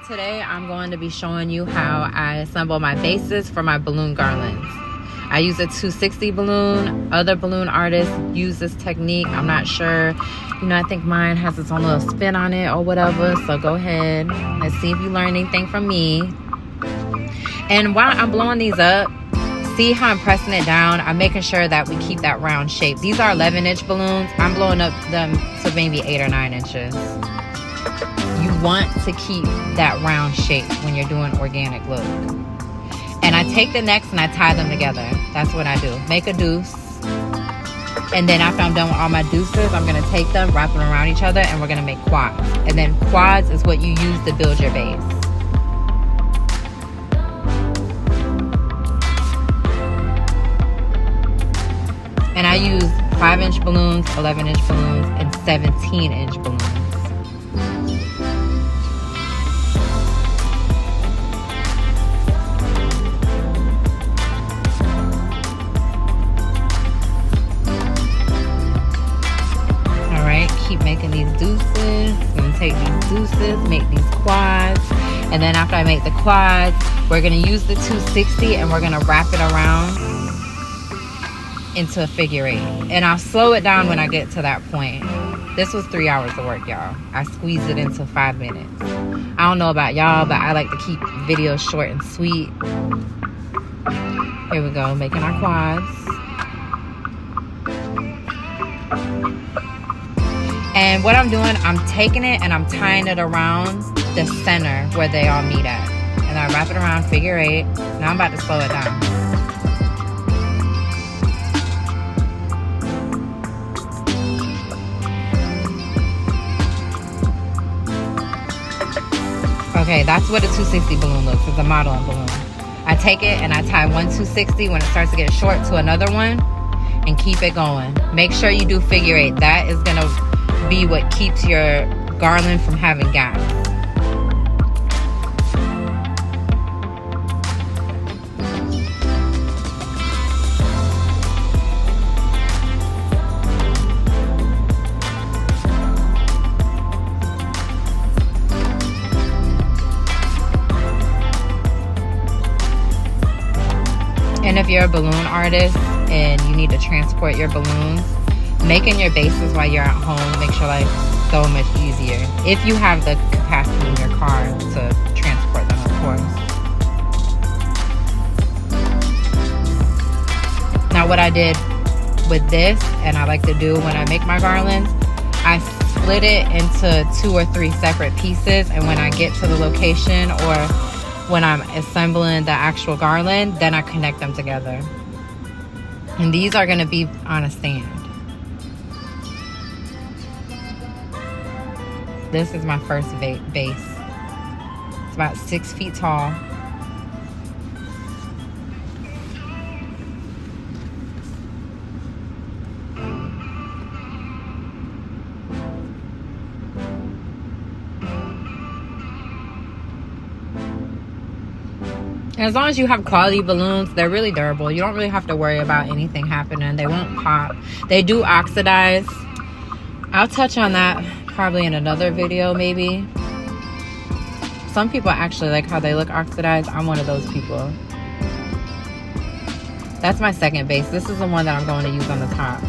Today I'm going to be showing you how I assemble my bases for my balloon garlands. I use a 260 balloon. Other balloon artists use this technique. I'm not sure. I think mine has its own little spin on it or whatever. So go ahead. Let's see if you learn anything from me. And while I'm blowing these up, see how I'm pressing it down? I'm making sure that we keep that round shape. These are 11-inch balloons. I'm blowing up them to maybe 8 or 9 inches. You want to keep that round shape when you're doing organic look. And I take the necks and I tie them together. That's what I do. Make a deuce. And then after I'm done with all my deuces, I'm going to take them, wrap them around each other, and we're going to make quads. And then quads is what you use to build your base. And I use 5-inch balloons, 11-inch balloons, and 17-inch balloons. Keep making these deuces. I'm going to take these deuces, make these quads, and then after I make the quads, we're going to use the 260 and we're going to wrap it around into a figure 8. And I'll slow it down when I get to that point. This was 3 hours of work, y'all. I squeezed it into 5 minutes. I don't know about y'all, but I like to keep videos short and sweet. Here we go, making our quads. And what I'm doing, I'm taking it and I'm tying it around the center where they all meet at. And I wrap it around figure 8. Now I'm about to slow it down. Okay, that's what a 260 balloon looks. It's a modeling balloon. I take it and I tie one 260 when it starts to get short to another one and keep it going. Make sure you do figure 8. That is going to be what keeps your garland from having gaps. And if you're a balloon artist and you need to transport your balloons, making your bases while you're at home makes your life so much easier. If you have the capacity in your car to transport them, of course. Now what I did with this, and I like to do when I make my garlands, I split it into 2 or 3 separate pieces, and when I get to the location or when I'm assembling the actual garland, then I connect them together. And these are going to be on a stand. This is my first base. It's about 6 feet tall. And as long as you have quality balloons, they're really durable. You don't really have to worry about anything happening. They won't pop. They do oxidize. I'll touch on that probably in another video, maybe. Some people actually like how they look oxidized. I'm one of those people. That's my second base. This is the one that I'm going to use on the top.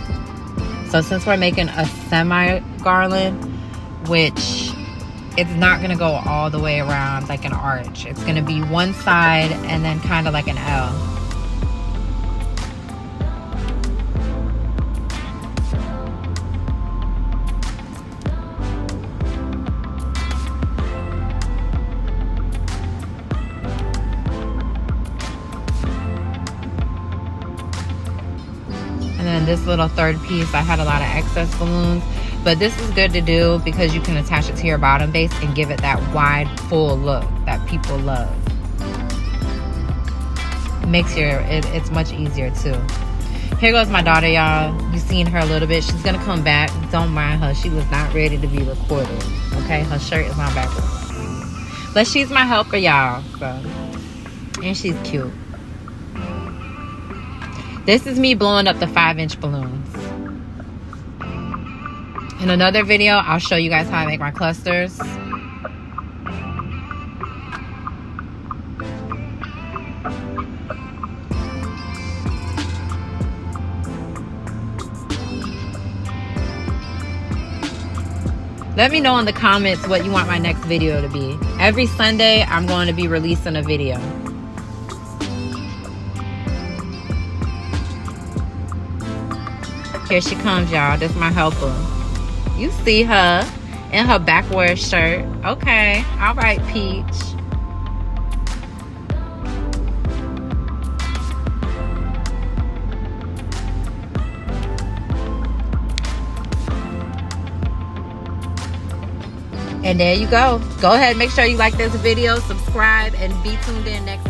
So since we're making a semi garland, which it's not going to go all the way around like an arch. It's going to be one side and then kind of like an L. And then this little third piece, I had a lot of excess balloons, but this is good to do because you can attach it to your bottom base and give it that wide, full look that people love. It's much easier too. Here goes my daughter, y'all. You've seen her a little bit. She's gonna come back. Don't mind her. She was not ready to be recorded. Okay, her shirt is on backwards, but she's my helper, y'all. So, and she's cute. This is me blowing up the 5-inch balloons. In another video, I'll show you guys how I make my clusters. Let me know in the comments what you want my next video to be. Every Sunday, I'm going to be releasing a video. Here she comes, y'all. This is my helper. You see her in her backwear shirt. Okay. All right, Peach. And there you go. Go ahead, make sure you like this video, subscribe, and be tuned in next